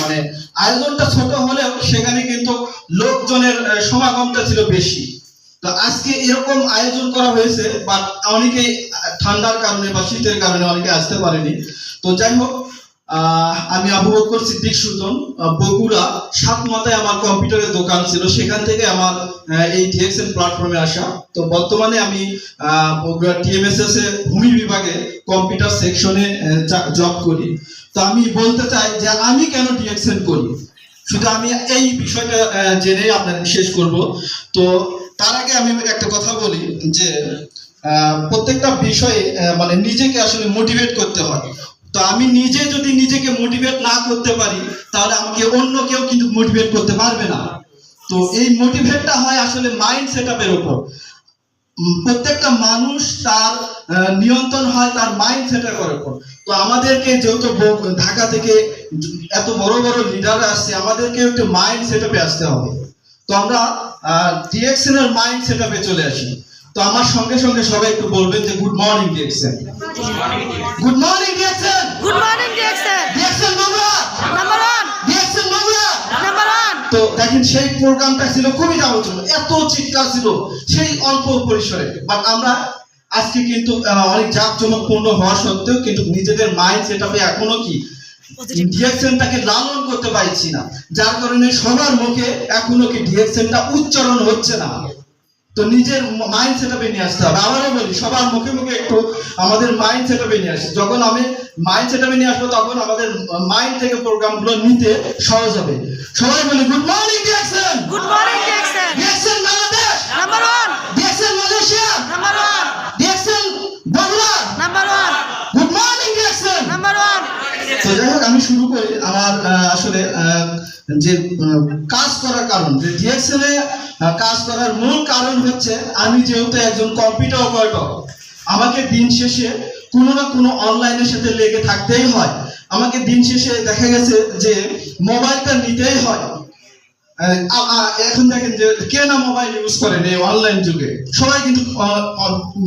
মানে আয়োজনটা ছোট হলেও সেখানে কিন্তু লোকজনের সমাগমটা ছিল বেশি। তো আজকে এরকম আয়োজন করা হয়েছে, বাট অনেকেই ঠান্ডার কারণে বা শীতের কারণে অনেকে আসতে পারেনি। তো যাই হোক, আমি আবু বকর সিদ্দিক সুজন, বগুড়া সাতমাথায় আমার কম্পিউটারের দোকান ছিল, সেখান থেকে আমার এই ডিএক্সএন প্ল্যাটফর্মে আসা। তো বর্তমানে আমি বগুড়া টিএমএসএস এ ভূমি বিভাগে কম্পিউটার সেকশনে জব করি। তো আমি বলতে চাই যে আমি কেন ডিএক্সএন করি, শুধু আমি এই বিষয়টা জেনে আপনাদের শেষ করব। তো তার আগে আমি একটা কথা বলি যে প্রত্যেকটা বিষয়ে মানে নিজেকে আসলে মোটিভেট করতে হয়। তো আমি নিজে যদি নিজেকে মোটিভেট না করতে পারি, তাহলে আমাকে অন্য কেউ কিন্তু মোটিভেট করতে পারবে না। তো এই মোটিভেটটা হয় আসলে মাইন্ড সেটআপের উপর। প্রত্যেকটা মানুষ তার নিয়ন্ত্রণ হয় তার মাইন্ড সেটআপের উপর। তো আমাদেরকে যেহেতু ঢাকা থেকে এত বড় বড় লিডাররা আসছে, আমাদেরকে একটু মাইন্ড সেটআপে আসতে হবে। তো আমরা ডিএক্সএন এর মাইন্ড সেটআপে চলে আসি। তো আমার সঙ্গে সঙ্গে সবাই একটু বলবেন যে good morning DXN. Good morning DXN. Good morning DXN. DXN Bogura number 1। DXN Bogura number 1। তো দেখেন সেই প্রোগ্রামটা ছিল খুবই দারুণ, এত চিৎকার ছিল সেই অল্প পরিসরে। বাট আমরা আজকে কিন্তু অনেক জাঁকজমকপূর্ণ হওয়া সত্ত্বেও কিন্তু নিজেদের মাইন্ড সেটআপে এখনো কি ডিএক্সএনটাকে লালন করতে পারছি না, যার কারণে সবার মুখে এখনো কি ডিএক্সএনটা উচ্চারণ হচ্ছে না। তো নিজের মাইন্ড সেটআপে নিয়ে আসতে হবে। আবারও বলি, সবার মুখে মুখে একটু আমাদের মাইন্ড সেটআপে নিয়ে আসি। যখন আমি মাইন্ড সেটআপে নিয়ে আসবো, তখন আমাদের মাইন্ড থেকে প্রোগ্রামগুলো নিতে সহজ হবে। সবাই বলি good morning DXN. Good morning DXN. DXN Bangladesh number 1। DXN Malaysia number 1। DXN Bogura number 1। Good morning DXN. Number 1। তো যাই হোক, আমি শুরু করি আমার আসলে যে কাজ করার কারণ, যে ডিএক্সএন এ কাজ করার মূল কারণ হচ্ছে আমি যেহেতু একজন কম্পিউটার অপারেটর, আমাকে দিন শেষে কোনো না কোনো অনলাইনের সাথে লেগে থাকতেই হয়। আমাকে দিন শেষে দেখা গেছে যে মোবাইলটা নিতেই হয়। এখন দেখেন যে কে না মোবাইল ইউজ করেন এই অনলাইন যুগে, সবাই কিন্তু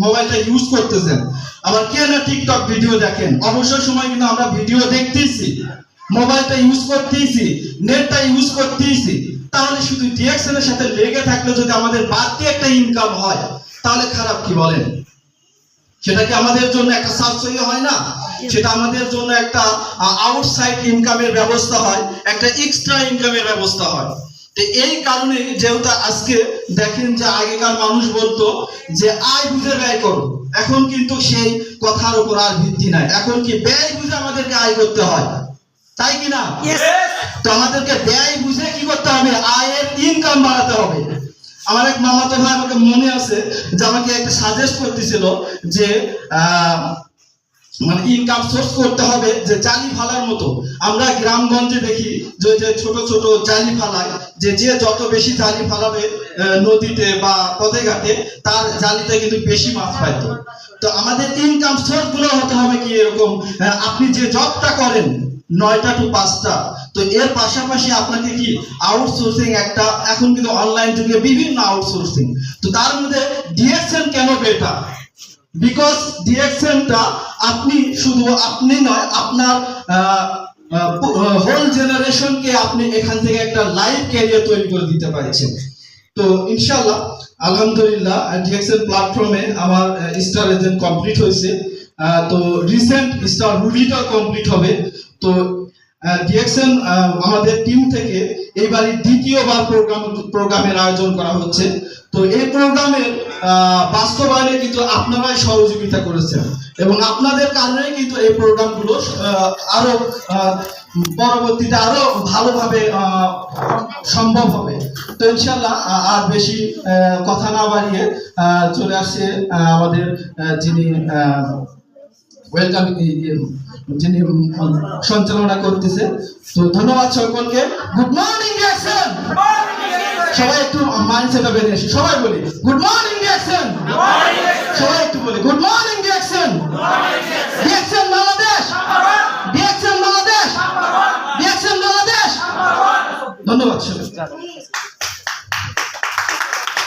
মোবাইলটা ইউজ করতেছেন। আবার কে না টিকটক ভিডিও দেখেন, অবসর সময় কিন্তু আমরা ভিডিও দেখতেছি, মোবাইলটা ইউজ করতেছি, নেটটা ইউজ করতেছি। তাহলে শুধু ডিএক্সএন এর সাথে লেগে থাকলে যদি আমাদের বাড়তি একটা ইনকাম হয়, তাহলে খারাপ কি বলেন? সেটা কি আমাদের জন্য একটা সাশ্রয়ী হয় না? সেটা আমাদের জন্য একটা আউটসাইড ইনকামের ব্যবস্থা হয়, একটা এক্সট্রা ইনকামের ব্যবস্থা হয়। তো এই কারণে যেহেতু আজকে দেখেন যে আগেকার মানুষ বলতো যে আয় বুঝে ব্যয় করো, এখন কিন্তু সেই কথার উপর আর ভিত্তি নাই। এখন কি ব্যয় বুঝে আমাদেরকে আয় করতে হয়, তাই কি না? তো আমাদেরকে ব্যয় বুঝে কি করতে হবে? আয়ের ইনকাম বাড়াতে হবে। আমার এক মামাতো ভাই আমাকে মনে আছে যে আমাকে একটা সাজেস্ট করতেছিল যে মানে ইনকাম সোর্স করতে হবে যে জালি ফালার মতো। আমরা গ্রামগঞ্জে দেখি যে ছোট ছোট জালি ফালায়, যে যত বেশি জালি ফালাবে নদীতে বা পথে ঘাটে, তার জালিতে কিন্তু বেশি মাছ পাইতো। তো আমাদের ইনকাম সোর্স গুলো হতে হবে কি এরকম, আপনি যে জবটা করেন 9টা to 5টা, তো এর পাশাপাশি আপনাকে কি আউটসোর্সিং একটা, এখন কিন্তু অনলাইন যুগে বিভিন্ন আউটসোর্সিং। তো তার মধ্যে ডিএক্সএন কেন বেটার? বিকজ ডিএক্সএনটা আপনি শুধু আপনি নয়, আপনার হোল জেনারেশনকে আপনি এখান থেকে একটা লাইফ ক্যারিয়ার তৈরি করে দিতে পারছেন। তো ইনশাআল্লাহ আলহামদুলিল্লাহ ডিএক্সএন প্ল্যাটফর্মে আমার স্টার এজেন্ট কমপ্লিট হয়েছে। তো রিসেন্ট স্টার রুবিটা কমপ্লিট হবে। তো ডিএক্সএন আমাদের টিম থেকে এইবারই দ্বিতীয়বার প্রোগ্রামের আয়োজন করা হচ্ছে। তো এই প্রোগ্রামের বাস্তবায়নে কিন্তু আপনারাই সহযোগিতা করেছেন, এবং আপনাদের কারণে কিন্তু এই প্রোগ্রামগুলো আরো পরবর্তীতে আরো ভালোভাবে সম্ভব হবে। তো ইনশাআল্লাহ আর বেশি কথা না বাড়িয়ে চলে আসছে আমাদের যিনি ওয়েলকাম যিনি সঞ্চালনা করতেছে। তো ধন্যবাদ সকলকে। Good morning DXN. সবাই একটু মাইন্ড সেটআপে নিয়ে আসি, সবাই বলি গুড মর্নিং ডিএক্সএন।